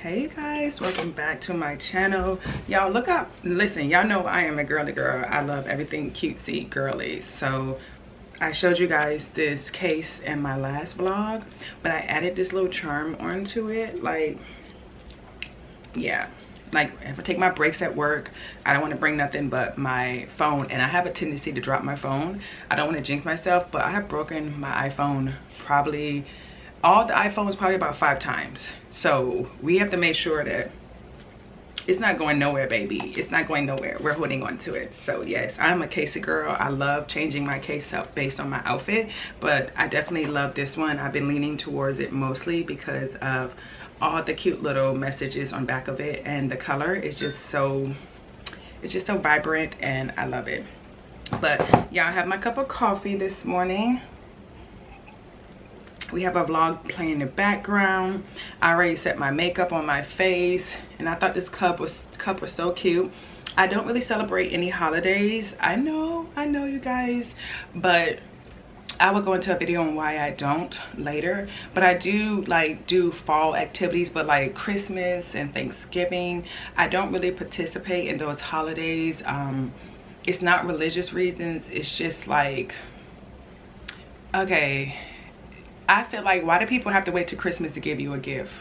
Hey you guys, welcome back to my channel. Y'all look up, listen, y'all know I am a girly girl. I love everything cutesy girly. So I showed you guys this case in my last vlog, but I added this little charm onto it. Like, yeah, like if I take my breaks at work, I don't want to bring nothing but my phone, and I have a tendency to drop my phone. I don't want to jinx myself, but I have broken my iPhone probably, all the iPhones probably about 5 times. So we have to make sure that it's not going nowhere, baby. It's not going nowhere. We're holding on to it. So yes, I'm a casey girl. I love changing my case up based on my outfit, but I definitely love this one. I've been leaning towards it mostly because of all the cute little messages on back of it, and the color is just so, it's just so vibrant and I love it. But yeah, I have my cup of coffee this morning. We have a vlog playing in the background. I already set my makeup on my face, and I thought this cup was so cute. I don't really celebrate any holidays. I know you guys, but I will go into a video on why I don't later. But I do do fall activities, but like Christmas and Thanksgiving, I don't really participate in those holidays. It's not religious reasons. It's just like, okay, I feel like, why do people have to wait till Christmas to give you a gift?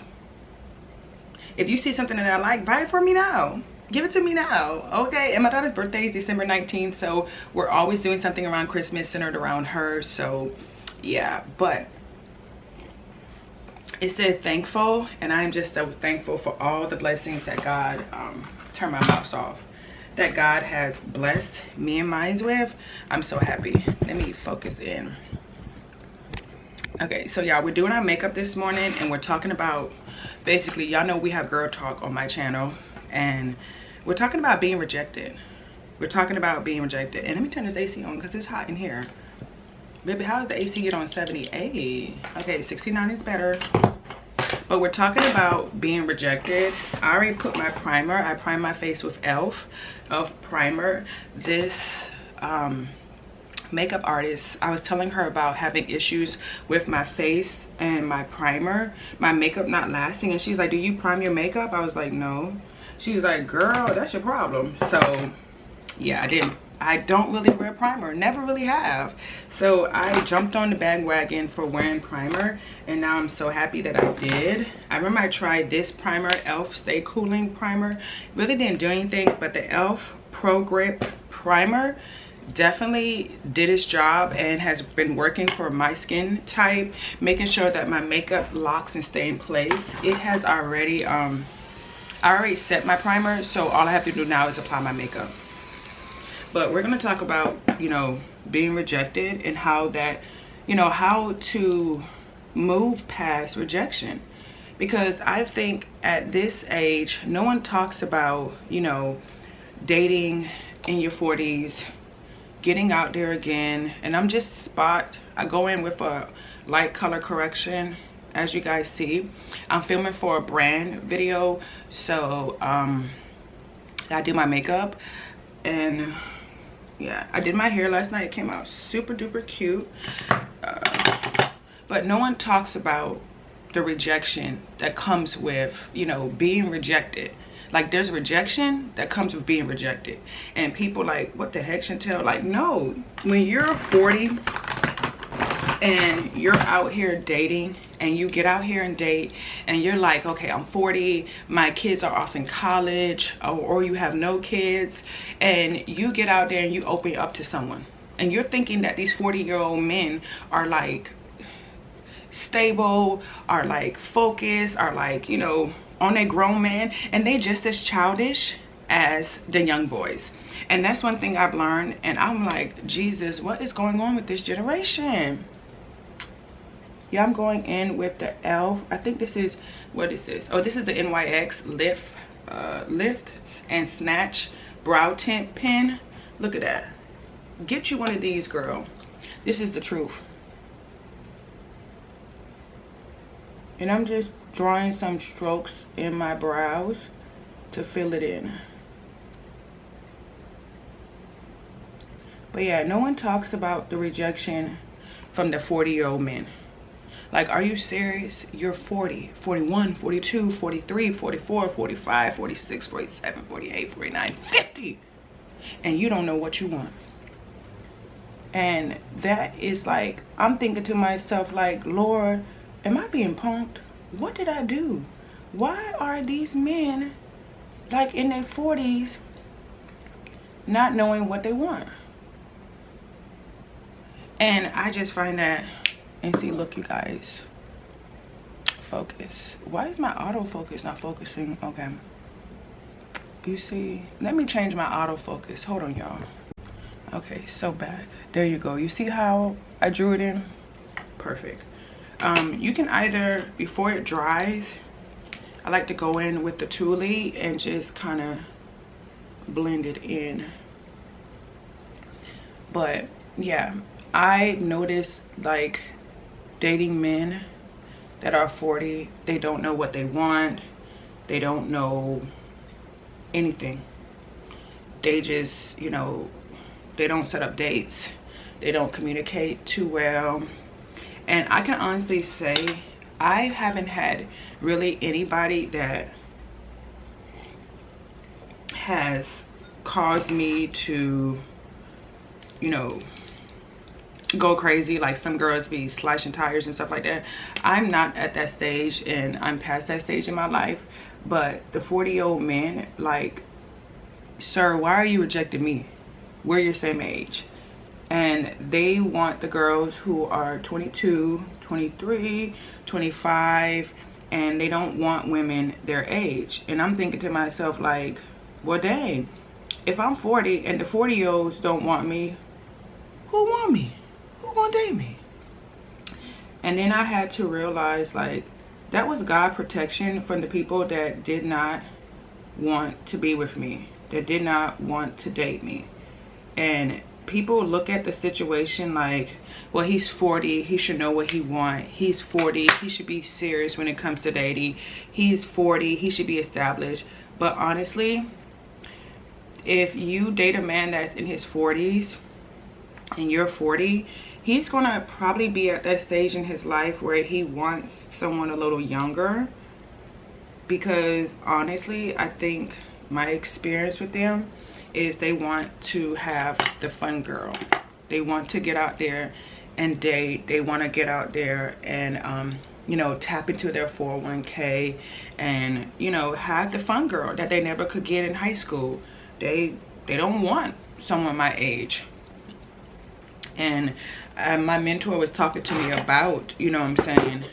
If you see something that I like, buy it for me now. Give it to me now, okay? And my daughter's birthday is December 19th, so we're always doing something around Christmas centered around her. So yeah, but it said thankful, and I'm just so thankful for all the blessings that God, turn my mouse off, that God has blessed me and mine with. I'm so happy. Let me focus in. Okay, so y'all, we're doing our makeup this morning, and we're talking about, basically, y'all know we have girl talk on my channel, and we're talking about being rejected. We're talking about being rejected. And let me turn this AC on because it's hot in here. Baby, how does the AC get on 78? Okay, 69 is better. But we're talking about being rejected. I already put my primer. I primed my face with elf primer. This makeup artist, I was telling her about having issues with my face and my primer, my makeup not lasting, and she's like, do you prime your makeup? I was like, no. She's like, girl, that's your problem. So yeah, I don't really wear primer, never really have. So I jumped on the bandwagon for wearing primer, and now I'm so happy that I did. I remember I tried this primer, elf Stay Cooling primer. Really didn't do anything, but the elf Pro Grip primer definitely did its job and has been working for my skin type, making sure that my makeup locks and stay in place. It has already I already set my primer, so all I have to do now is apply my makeup. But we're going to talk about, you know, being rejected and how that, you know, how to move past rejection, because I think at this age no one talks about, you know, dating in your 40s, getting out there again. And I'm just I go in with a light color correction. As you guys see, I'm filming for a brand video, so I do my makeup, and yeah, I did my hair last night. It came out super duper cute, but no one talks about the rejection that comes with, you know, being rejected. Like, there's rejection that comes with being rejected, and people like, what the heck, Chantel? Like, no, when you're 40 and you're out here dating, and you get out here and date, and you're like, okay, I'm 40, my kids are off in college, or you have no kids, and you get out there and you open up to someone, and you're thinking that these 40-year-old men are like stable, are like focused, are like, you know, on a grown man, and they just as childish as the young boys. And that's one thing I've learned, and I'm like, Jesus, what is going on with this generation? Yeah, I'm going in with the elf. I think this is, what is this? Oh, this is the NYX lift and snatch brow tint pen. Look at that. Get you one of these, girl. This is the truth. And I'm just drawing some strokes in my brows to fill it in. But yeah, no one talks about the rejection from the 40-year-old men. Like, are you serious? You're 40, 41, 42, 43, 44, 45, 46, 47, 48, 49, 50. And you don't know what you want. And that is like, I'm thinking to myself, like, Lord, am I being punked? What did I do? Why are these men, like, in their 40s, not knowing what they want? And I just find that, and see, look, you guys, focus. Why is my autofocus not focusing? Okay. You see, let me change my autofocus. Hold on, y'all. Okay, so back. There you go. You see how I drew it in? Perfect. You can either, before it dries, I like to go in with the Thule and just kind of blend it in. But yeah, I noticed, like, dating men that are 40, they don't know what they want. They don't know anything. They just, you know, they don't set up dates. They don't communicate too well. And I can honestly say, I haven't had really anybody that has caused me to, you know, go crazy. Like, some girls be slashing tires and stuff like that. I'm not at that stage, and I'm past that stage in my life. But the 40-year-old men, like, sir, why are you rejecting me? We're your same age. And they want the girls who are 22, 23, 25, and they don't want women their age. And I'm thinking to myself, like, well, dang, if I'm 40 and the 40-year-olds don't want me, who want me? Who gonna date me? And then I had to realize, like, that was God protection from the people that did not want to be with me, that did not want to date me. And people look at the situation like, well, he's 40, he should know what he wants. He's 40, he should be serious when it comes to dating. He's 40, he should be established. But honestly, if you date a man that's in his 40s and you're 40, he's gonna probably be at that stage in his life where he wants someone a little younger. Because honestly, I think my experience with them is they want to have the fun girl. They want to get out there and date. They want to get out there and you know, tap into their 401k and, you know, have the fun girl that they never could get in high school. They don't want someone my age. And my mentor was talking to me about, you know what I'm saying,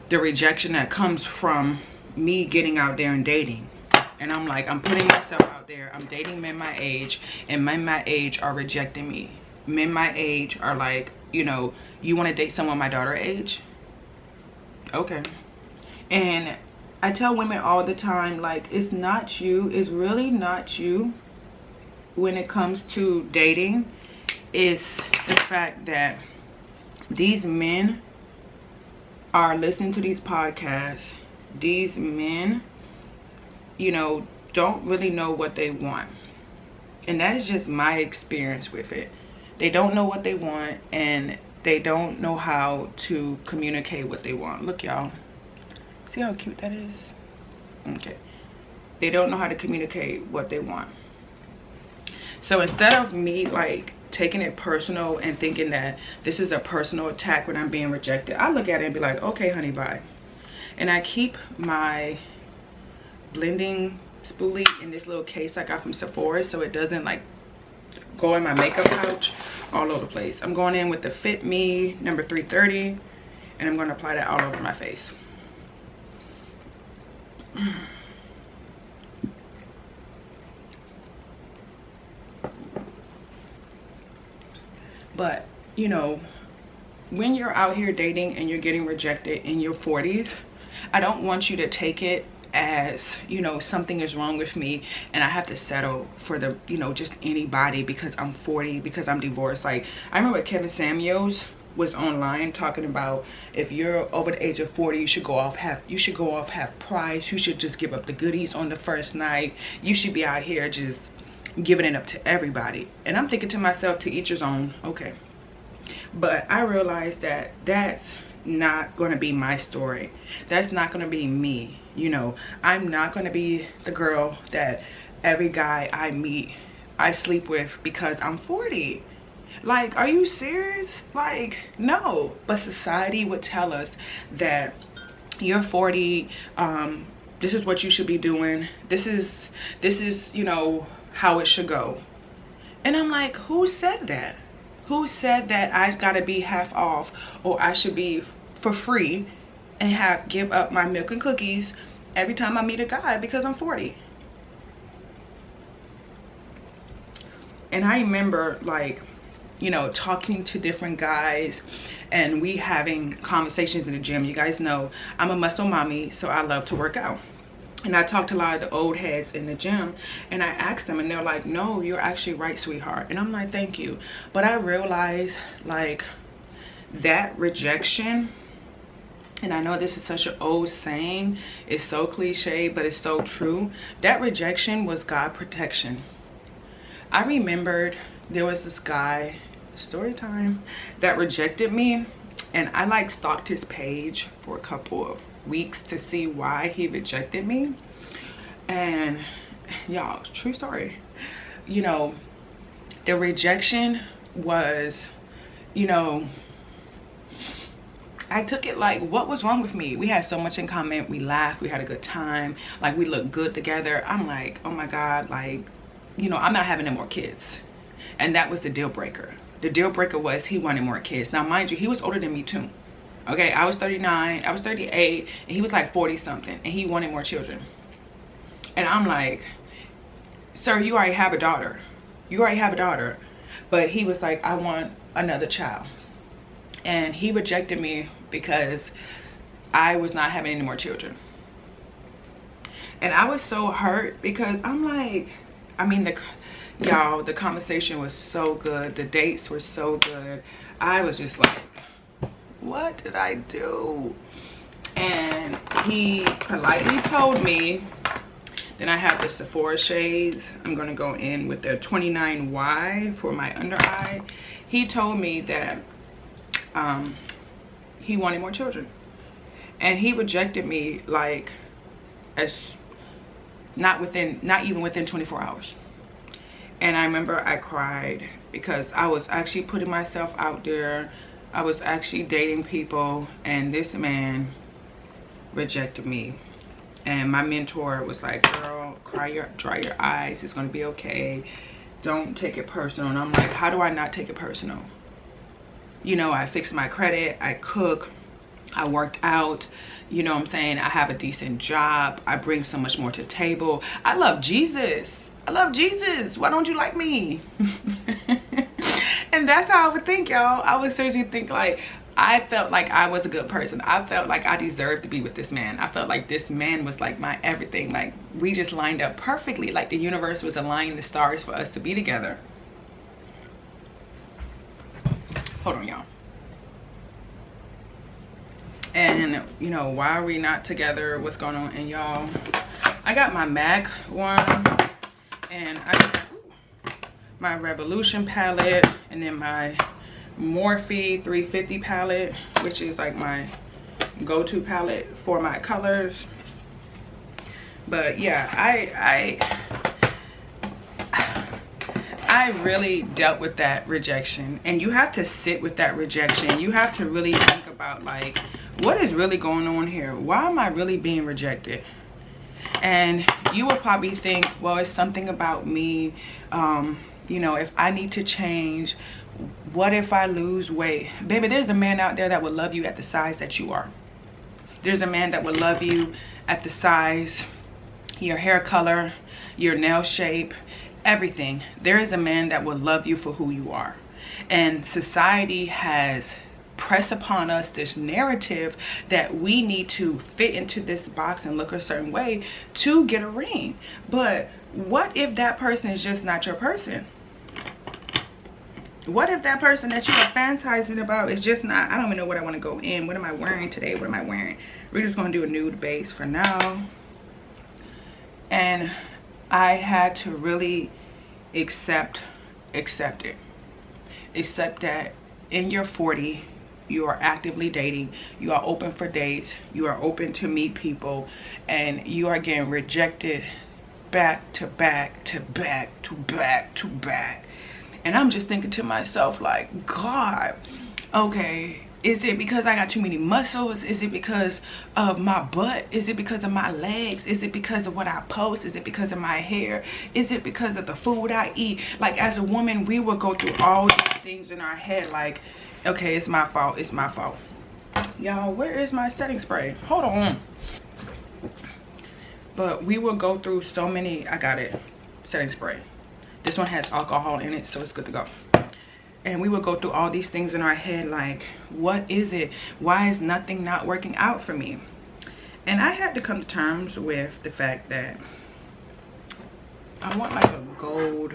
the rejection that comes from me getting out there and dating. And I'm like, I'm putting myself out there. I'm dating men my age, and men my age are rejecting me. Men my age are like, you know, you want to date someone my daughter age? Okay. And I tell women all the time, like, it's not you. It's really not you when it comes to dating. It's the fact that these men are listening to these podcasts. These men, you know, don't really know what they want. And that is just my experience with it. They don't know what they want, and they don't know how to communicate what they want. Look, y'all, see how cute that is? Okay. They don't know how to communicate what they want. So instead of me, like, taking it personal and thinking that this is a personal attack when I'm being rejected, I look at it and be like, okay, honey, bye. And I keep my blending spoolie in this little case I got from Sephora, so it doesn't, like, go in my makeup pouch all over the place. I'm going in with the Fit Me number 330, and I'm going to apply that all over my face. But, you know, when you're out here dating and you're getting rejected in your 40s, I don't want you to take it as, you know, something is wrong with me and I have to settle for the, you know, just anybody because I'm 40, because I'm divorced. Like, I remember Kevin Samuels was online talking about, if you're over the age of 40, you should go off half price. You should just give up the goodies on the first night. You should be out here just giving it up to everybody. And I'm thinking to myself, to each his own. Okay. But I realized that that's not going to be my story. That's not going to be me. You know, I'm not going to be the girl that every guy I meet I sleep with because I'm 40. Like, are you serious? Like, no. But society would tell us that you're 40, this is what you should be doing. This is, you know, how it should go. And I'm like, who said that? Who said that I gotta be half off, or I should be for free and give up my milk and cookies every time I meet a guy because I'm 40? And I remember, like, you know, talking to different guys and we having conversations in the gym. You guys know I'm a muscle mommy, so I love to work out. And I talked to a lot of the old heads in the gym, and I asked them, and they're like, no, you're actually right, sweetheart. And I'm like, thank you. But I realized, like, that rejection, and I know this is such an old saying, it's so cliche, but it's so true. That rejection was God protection. I remembered there was this guy, story time, that rejected me, and I like stalked his page for a couple of weeks to see why he rejected me. And y'all, true story, you know, the rejection was, you know, I took it like, what was wrong with me? We had so much in common. We laughed, we had a good time, like we looked good together. I'm like, oh my God, like, you know, I'm not having any more kids. And that was the deal breaker. The deal breaker was he wanted more kids. Now, mind you, he was older than me too. Okay, I was 39, I was 38, and he was like 40 something, and he wanted more children. And I'm like, sir, you already have a daughter. You already have a daughter. But he was like, I want another child. And he rejected me because I was not having any more children. And I was so hurt because I'm like, I mean, y'all, the conversation was so good. The dates were so good. I was just like, what did I do? And he politely told me, then I have the Sephora shades. I'm going to go in with the 29Y for my under eye. He told me that he wanted more children. And he rejected me like not even within 24 hours. And I remember I cried because I was actually putting myself out there. I was actually dating people, and this man rejected me. And my mentor was like, girl, dry your eyes, it's gonna be okay, don't take it personal. And I'm like, how do I not take it personal? You know, I fixed my credit, I cook, I worked out, you know what I'm saying, I have a decent job, I bring so much more to the table. I love Jesus. I love Jesus. Why don't you like me? And that's how I would think, y'all. I would seriously think, like, I felt like I was a good person. I felt like I deserved to be with this man. I felt like this man was like my everything. Like, we just lined up perfectly. Like the universe was aligning the stars for us to be together. Hold on, y'all. And, you know, why are we not together? What's going on? And y'all, I got my MAC one, and I got my Revolution palette, and then my Morphe 350 palette, which is like my go-to palette for my colors. But yeah, I really dealt with that rejection, and you have to sit with that rejection. You have to really think about, like, what is really going on here? Why am I really being rejected? And you would probably think, well, it's something about me. You know, if I need to change, what if I lose weight? Baby, there's a man out there that will love you at the size that you are. There's a man that will love you at the size, your hair color, your nail shape, everything. There is a man that will love you for who you are. And society has pressed upon us this narrative that we need to fit into this box and look a certain way to get a ring. But what if that person is just not your person? What if that person that you are fantasizing about is just not? I don't even know what I want to go in. What am I wearing today? What am I wearing? We're just going to do a nude base for now. And I had to really accept it. Accept that in your 40, you are actively dating, you are open for dates, you are open to meet people, and you are getting rejected back to back to back to back to back. And I'm just thinking to myself, like, God, okay, is it because I got too many muscles? Is it because of my butt? Is it because of my legs? Is it because of what I post? Is it because of my hair? Is it because of the food I eat? Like, as a woman, we will go through all these things in our head, like, okay, it's my fault, it's my fault. Y'all, where is my setting spray? Hold on. But we will go through so many, I got it, setting spray. This one has alcohol in it, so it's good to go. And we will go through all these things in our head, like, what is it? Why is nothing not working out for me? And I had to come to terms with the fact that I want like a gold.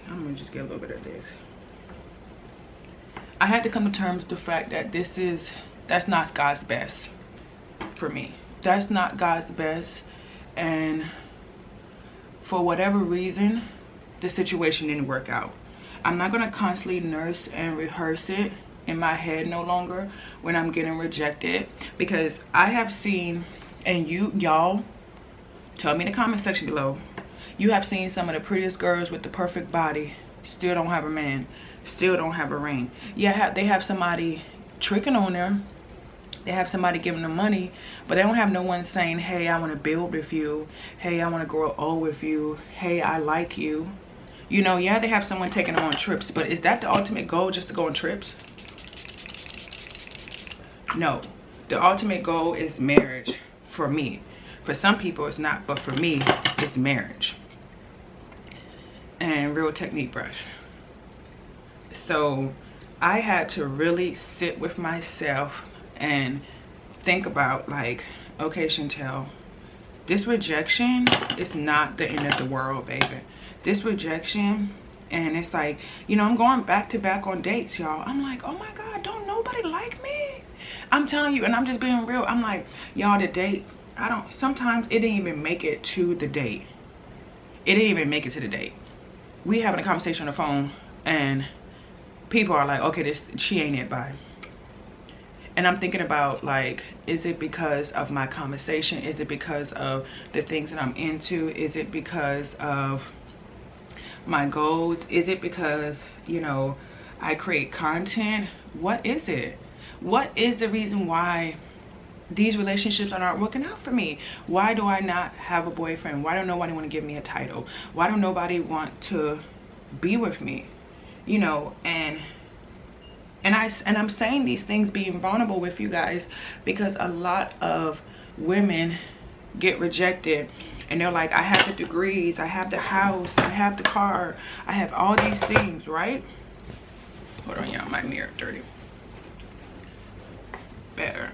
I'm gonna just get a little bit of this. I had to come to terms with the fact that that's not God's best for me. That's not God's best. And for whatever reason, the situation didn't work out. I'm not gonna constantly nurse and rehearse it in my head no longer when I'm getting rejected, because I have seen, and y'all tell me in the comment section below, you have seen some of the prettiest girls with the perfect body still don't have a man, still don't have a ring. Yeah, they have somebody tricking on them, they have somebody giving them money, but they don't have no one saying, hey, I want to build with you, hey, I want to grow old with you, hey, I like you. You know, yeah, they have someone taking them on trips, but is that the ultimate goal, just to go on trips? No, the ultimate goal is marriage for me. For some people it's not, but for me it's marriage. And real technique brush. So I had to really sit with myself and think about, like, okay, Chantel, this rejection is not the end of the world, baby. This rejection, and it's like, you know, I'm going back to back on dates, y'all. I'm like, oh my God, don't nobody like me? I'm telling you, and I'm just being real. I'm like, y'all, the date, sometimes it didn't even make it to the date. It didn't even make it to the date. We having a conversation on the phone, and people are like, okay, she ain't it, bye. And I'm thinking about, like, is it because of my conversation? Is it because of the things that I'm into? Is it because of my goals? Is it because, you know, I create content? What is it? What is the reason why these relationships are not working out for me? Why do I not have a boyfriend? Why don't nobody want to give me a title? Why don't nobody want to be with me? You know, and I'm saying these things, being vulnerable with you guys, because a lot of women get rejected and they're like, I have the degrees, I have the house, I have the car, I have all these things, right? Hold on, y'all, my mirror dirty. Better.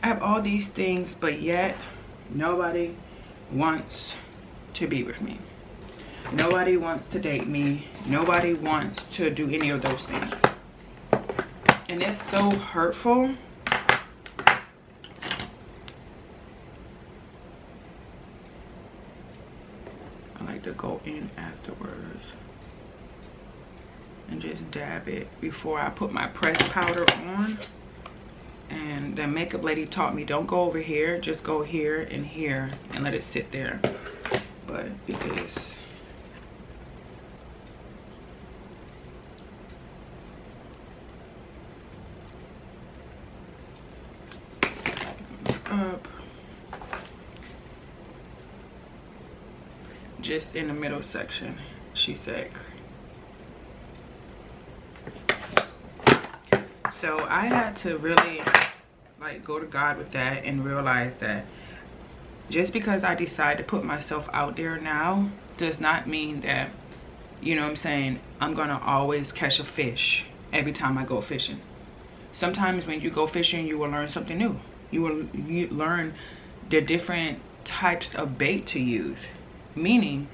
I have all these things, but yet nobody wants to be with me. Nobody wants to date me. Nobody wants to do any of those things. And it's so hurtful. I like to go in afterwards and just dab it before I put my pressed powder on. And the makeup lady taught me, don't go over here, just go here and here and let it sit there. But it is. Up. Just in the middle section, she said. So I had to really, like, go to God with that and realize that just because I decide to put myself out there now does not mean that, you know what I'm saying, I'm gonna always catch a fish every time I go fishing. Sometimes when you go fishing, you will learn something new. You learn the different types of bait to use. Meaning,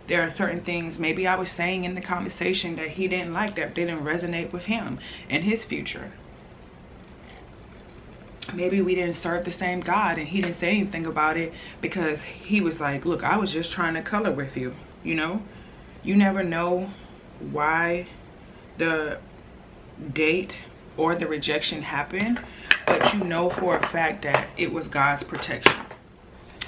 there are certain things maybe I was saying in the conversation that he didn't like, that didn't resonate with him and his future. Maybe we didn't serve the same God and he didn't say anything about it because he was like, look, I was just trying to color with you, you know? You never know why the date or the rejection happened, but you know for a fact that it was God's protection.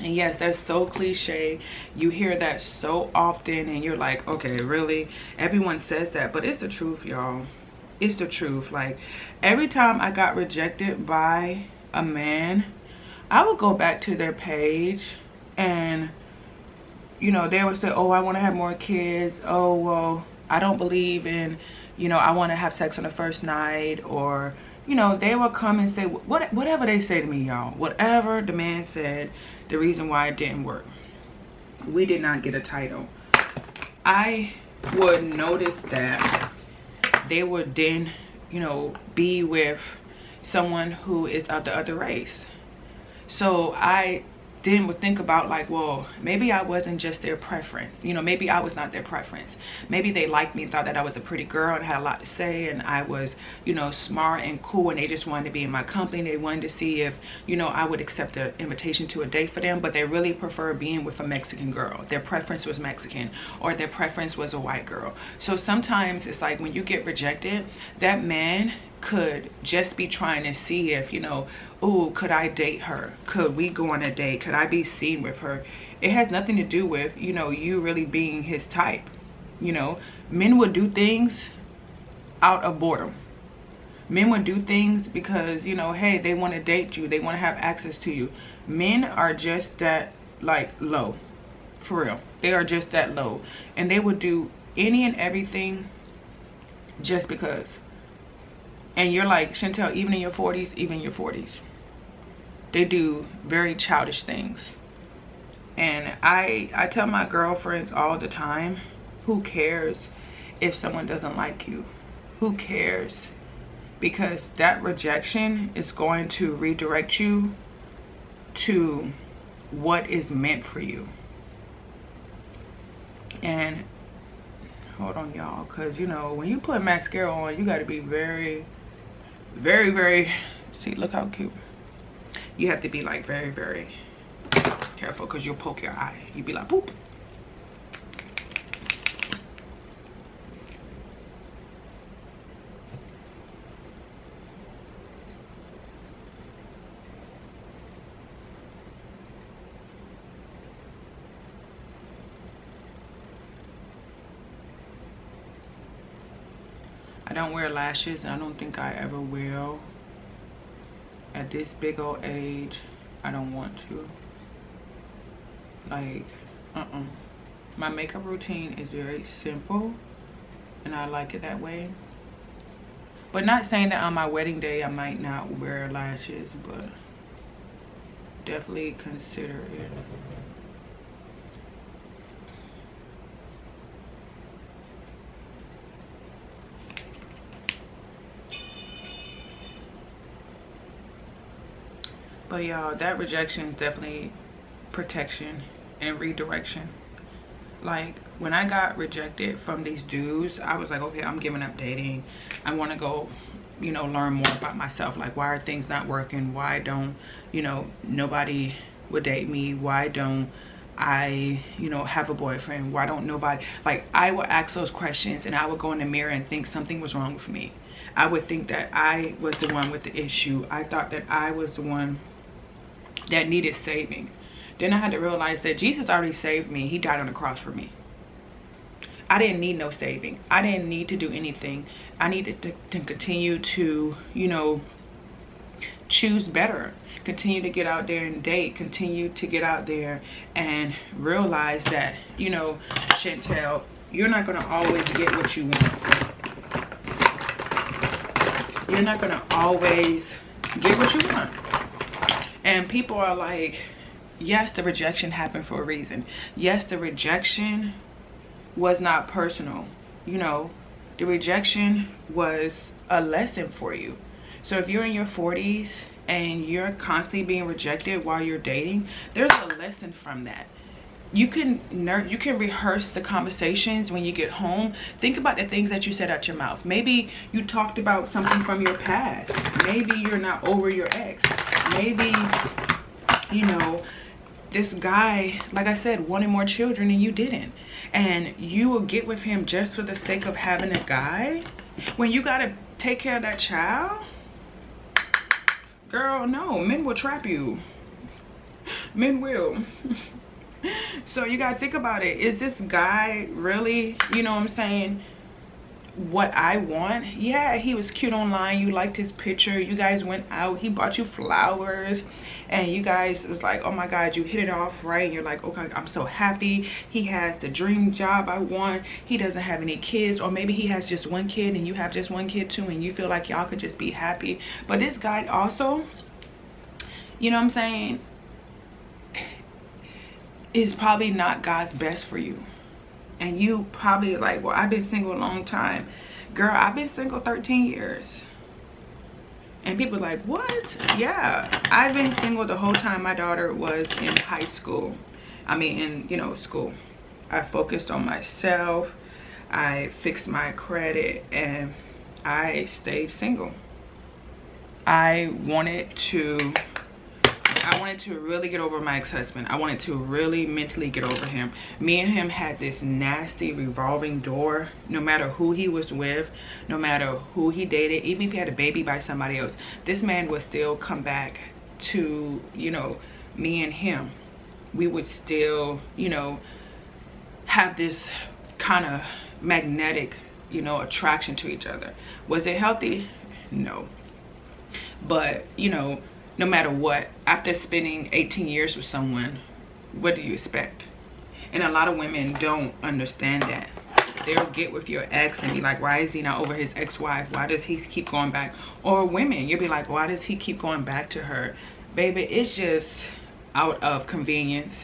And yes, that's so cliche. You hear that so often and you're like, okay, really? Everyone says that, but it's the truth, y'all. It's the truth. Like, every time I got rejected by a man, I would go back to their page and, you know, they would say, oh, I want to have more kids. Oh, well, I don't believe in, you know, I want to have sex on the first night. Or, you know, they will come and say whatever they say to me, y'all. Whatever the man said, the reason why it didn't work. We did not get a title. I would notice that they would then, you know, be with someone who is of the other race. So I then would think about, like, well, maybe I wasn't just their preference. You know, maybe I was not their preference. Maybe they liked me and thought that I was a pretty girl and had a lot to say, and I was, you know, smart and cool, and they just wanted to be in my company. They wanted to see if, you know, I would accept an invitation to a date for them, but they really prefer being with a Mexican girl. Their preference was Mexican, or their preference was a white girl. So sometimes it's like when you get rejected, that man could just be trying to see if, you know, oh, could I date her? Could we go on a date? Could I be seen with her? It has nothing to do with, you know, you really being his type. You know, men would do things out of boredom. Men would do things because, you know, hey, they want to date you. They want to have access to you. Men are just that, like, low. For real. They are just that low. And they would do any and everything just because. And you're like, Chantel, even in your 40s, even in your 40s, they do very childish things. And I tell my girlfriends all the time, who cares if someone doesn't like you? Who cares? Because that rejection is going to redirect you to what is meant for you. And hold on, y'all, because, you know, when you put mascara on, you got to be very, very, see, look how cute. You have to be, like, very, very careful, because you'll poke your eye. You'll be like, boop. I don't wear lashes, and I don't think I ever will. At this big old age, I don't want to. Like, my makeup routine is very simple, and I like it that way. But not saying that on my wedding day I might not wear lashes, but definitely consider it. But y'all, that rejection is definitely protection and redirection. Like, when I got rejected from these dudes, I was like, okay, I'm giving up dating. I want to go, you know, learn more about myself. Like, why are things not working? Why don't, you know, nobody would date me? Why don't I, you know, have a boyfriend? Why don't nobody? Like, I would ask those questions, and I would go in the mirror and think something was wrong with me. I would think that I was the one with the issue. I thought that I was the one that needed saving. Then I had to realize that Jesus already saved me. He died on the cross for me. I didn't need no saving. I didn't need to do anything. I needed to continue to, you know, choose better. Continue to get out there and date. Continue to get out there and realize that, you know, Chantel, you're not going to always get what you want. You're not going to always get what you want. And people are like, yes, the rejection happened for a reason. Yes, the rejection was not personal. You know, the rejection was a lesson for you. So if you're in your 40s and you're constantly being rejected while you're dating, there's a lesson from that. You can rehearse the conversations when you get home. Think about the things that you said out your mouth. Maybe you talked about something from your past. Maybe you're not over your ex. Maybe, you know, this guy, like I said, wanted more children and you didn't. And you will get with him just for the sake of having a guy. When you gotta take care of that child, girl, no, men will trap you. Men will. So you gotta think about it. Is this guy really, you know what I'm saying, what I want? Yeah, he was cute online, you liked his picture, you guys went out, he bought you flowers, and you guys was like, oh my god, you hit it off right, and you're like, okay, I'm so happy, he has the dream job I want, he doesn't have any kids, or maybe he has just one kid and you have just one kid too, and you feel like y'all could just be happy. But this guy also, you know what I'm saying, is probably not God's best for you. And you probably like, well, I've been single a long time. Girl, I've been single 13 years. And people are like, what? Yeah, I've been single the whole time my daughter was in high school. I mean, in, you know, school. I focused on myself. I fixed my credit and I stayed single. I wanted to really get over my ex-husband. I wanted to really mentally get over him. Me and him had this nasty revolving door. No matter who he was with, no matter who he dated, even if he had a baby by somebody else, this man would still come back to, you know, me and him. We would still, you know, have this kind of magnetic, you know, attraction to each other. Was it healthy? No. But, you know, no matter what, after spending 18 years with someone, what do you expect? And a lot of women don't understand that. They'll get with your ex and be like, why is he not over his ex-wife? Why does he keep going back? Or women, you'll be like, why does he keep going back to her? Baby, it's just out of convenience.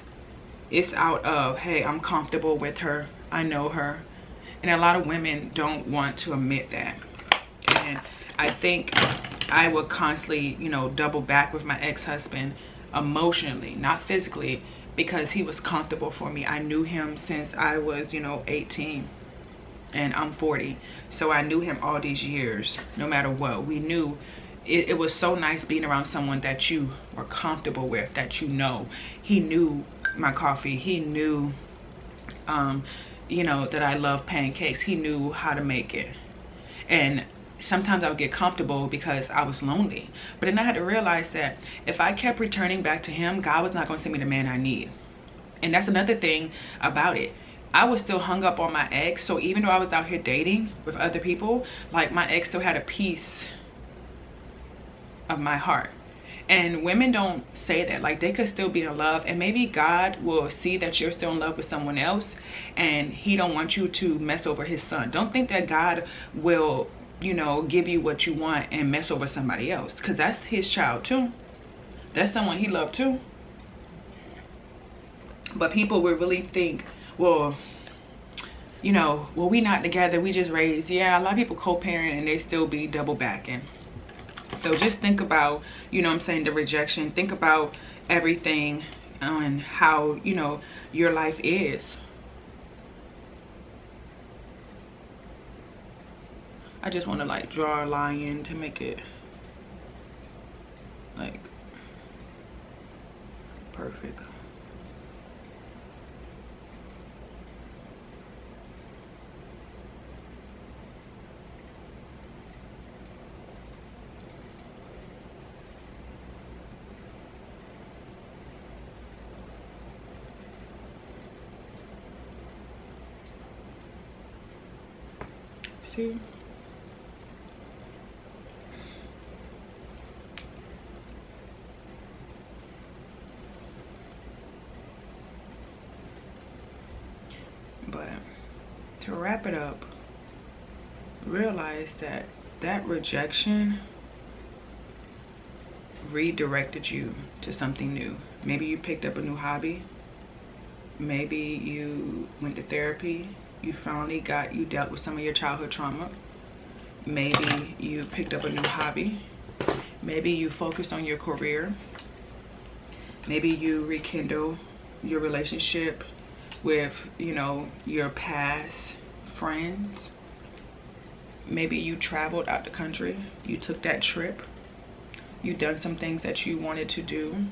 It's out of, hey, I'm comfortable with her, I know her. And a lot of women don't want to admit that. And I think I would constantly, you know, double back with my ex-husband emotionally, not physically, because he was comfortable for me. I knew him since I was, you know, 18 and I'm 40. So I knew him all these years, no matter what. We knew it was so nice being around someone that you were comfortable with, that you know. He knew my coffee. He knew, you know, that I love pancakes. He knew how to make it. And sometimes I would get comfortable because I was lonely. But then I had to realize that if I kept returning back to him, God was not going to send me the man I need. And that's another thing about it. I was still hung up on my ex. So even though I was out here dating with other people, like my ex still had a piece of my heart. And women don't say that. Like, they could still be in love, and maybe God will see that you're still in love with someone else and he don't want you to mess over his son. Don't think that God will, you know, give you what you want and mess over somebody else, because that's his child too. That's someone he loved too. But people will really think, well, you know, well, we not together, we just raised. Yeah, a lot of people co-parent and they still be double backing. So just think about, you know what I'm saying, the rejection. Think about everything on how, you know, your life is. I just want to like draw a line in to make it like perfect. See? But to wrap it up, realize that that rejection redirected you to something new. Maybe you picked up a new hobby. Maybe you went to therapy. You finally you dealt with some of your childhood trauma. Maybe you picked up a new hobby. Maybe you focused on your career. Maybe you rekindle your relationship with, you know, your past friends. Maybe you traveled out the country. You took that trip. You done some things that you wanted to do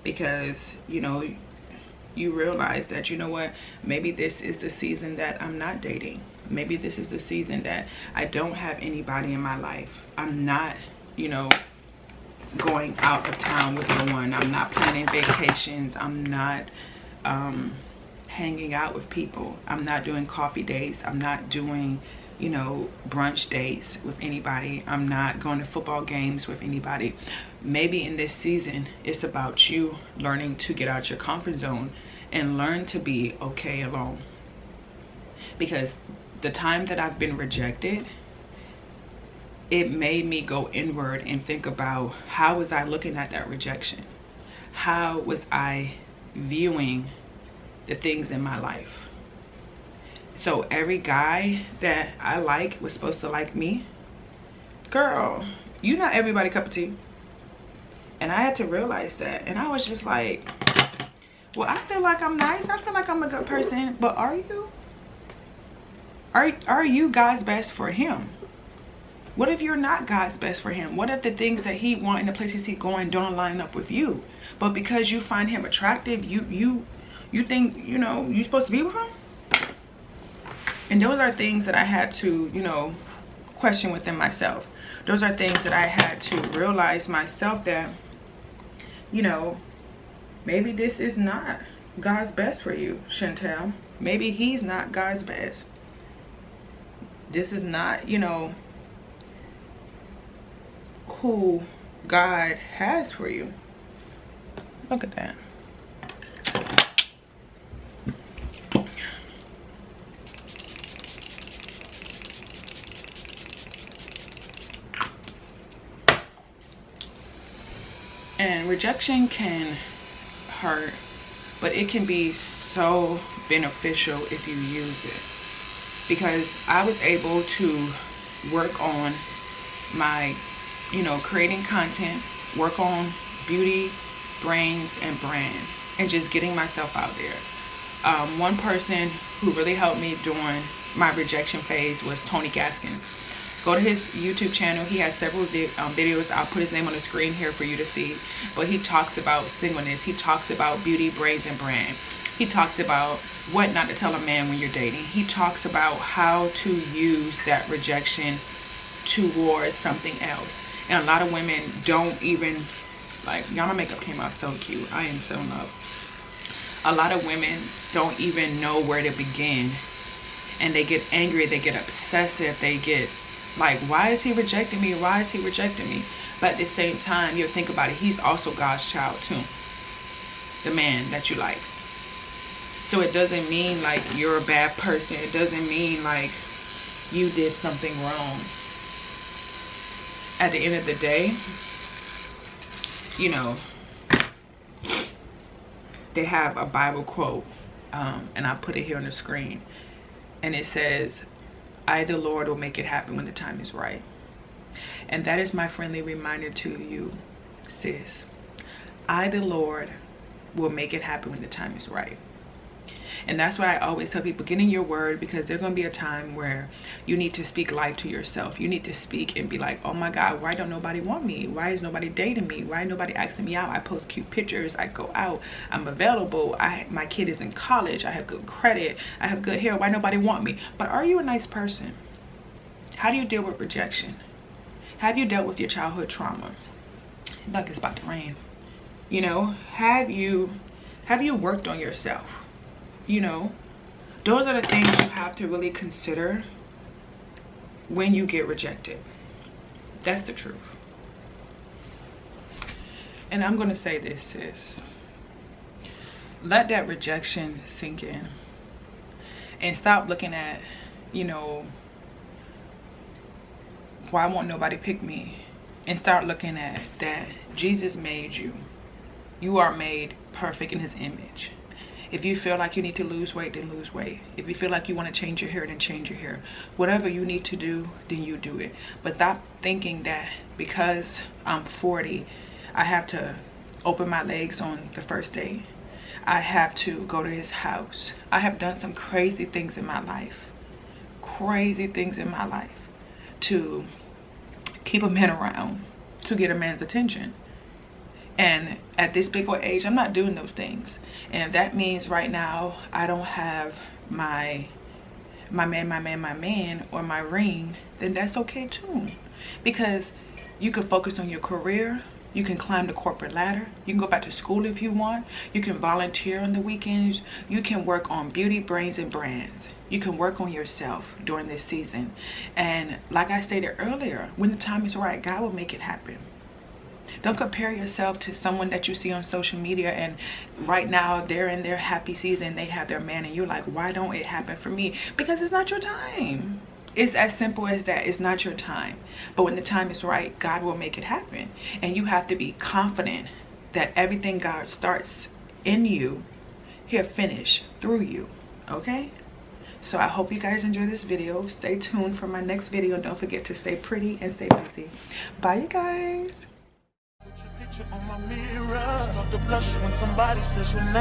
because, you know, you realize that, you know what, maybe this is the season that I'm not dating. maybe this is the season that I don't have anybody in my life. I'm not, you know, going out of town with no one. I'm not planning vacations. I'm not hanging out with people. I'm not doing coffee dates. I'm not doing, you know, brunch dates with anybody. I'm not going to football games with anybody. Maybe in this season, it's about you learning to get out your comfort zone and learn to be okay alone. Because the time that I've been rejected, it made me go inward and think about, how was I looking at that rejection? How was I viewing the things in my life? So every guy that I like was supposed to like me. Girl, you're not everybody cup of tea. And I had to realize that. And I was just like, well, I feel like I'm nice. I feel like I'm a good person. But are you? Are you God's best for him? What if you're not God's best for him? What if the things that he wants and the places he's going don't line up with you? But because you find him attractive, you think, you know, you're supposed to be with him? And those are things that I had to, you know, question within myself. Those are things that I had to realize myself that, you know, maybe this is not God's best for you, Chantel. Maybe he's not God's best. This is not, you know, who God has for you. Look at that. And rejection can hurt, but it can be so beneficial if you use it. Because I was able to work on my, you know, creating content, work on beauty, brains, and brand, and just getting myself out there. One person who really helped me during my rejection phase was Tony Gaskins. Go to his YouTube channel. He has several videos. I'll put his name on the screen here for you to see. But he talks about singleness. He talks about beauty, brains, and brand. He talks about what not to tell a man when you're dating. He talks about how to use that rejection towards something else. And a lot of women don't even, like, y'all, my makeup came out so cute. I am so in love. A lot of women don't even know where to begin. And they get angry, they get obsessive, they get like, why is he rejecting me? Why is he rejecting me? But at the same time, you think about it, he's also God's child too. The man that you like. So it doesn't mean like you're a bad person. It doesn't mean like you did something wrong. At the end of the day, you know, they have a Bible quote, and I put it here on the screen. And it says, I, the Lord, will make it happen when the time is right. And that is my friendly reminder to you, sis. I, the Lord, will make it happen when the time is right. And that's why I always tell people, get in your word, because there's going to be a time where you need to speak life to yourself. You need to speak and be like, oh my God, why don't nobody want me? Why is nobody dating me? Why is nobody asking me out? I post cute pictures. I go out. I'm available. My kid is in college. I have good credit. I have good hair. Why nobody want me? But are you a nice person? How do you deal with rejection? Have you dealt with your childhood trauma? Like it's about to rain. You know, have you worked on yourself? You know, those are the things you have to really consider when you get rejected. That's the truth. And I'm going to say this, sis. Let that rejection sink in. And stop looking at, you know, why won't nobody pick me? And start looking at that Jesus made you. You are made perfect in his image. If you feel like you need to lose weight, then lose weight. If you feel like you want to change your hair, then change your hair. Whatever you need to do, then you do it. But stop thinking that because I'm 40, I have to open my legs on the first day. I have to go to his house. I have done some crazy things in my life. Crazy things in my life to keep a man around, to get a man's attention. And at this big old age, I'm not doing those things. And that means right now, I don't have my my man, or my ring, then that's okay too. Because you can focus on your career. You can climb the corporate ladder. You can go back to school if you want. You can volunteer on the weekends. You can work on beauty, brains, and brands. You can work on yourself during this season. And like I stated earlier, when the time is right, God will make it happen. Don't compare yourself to someone that you see on social media and right now they're in their happy season, they have their man, and you're like, why don't it happen for me? Because it's not your time. It's as simple as that. It's not your time. But when the time is right, God will make it happen. And you have to be confident that everything God starts in you, He'll finish through you. Okay? So I hope you guys enjoy this video. Stay tuned for my next video. And don't forget to stay pretty and stay busy. Bye, you guys. On my mirror, start to blush when somebody says your name.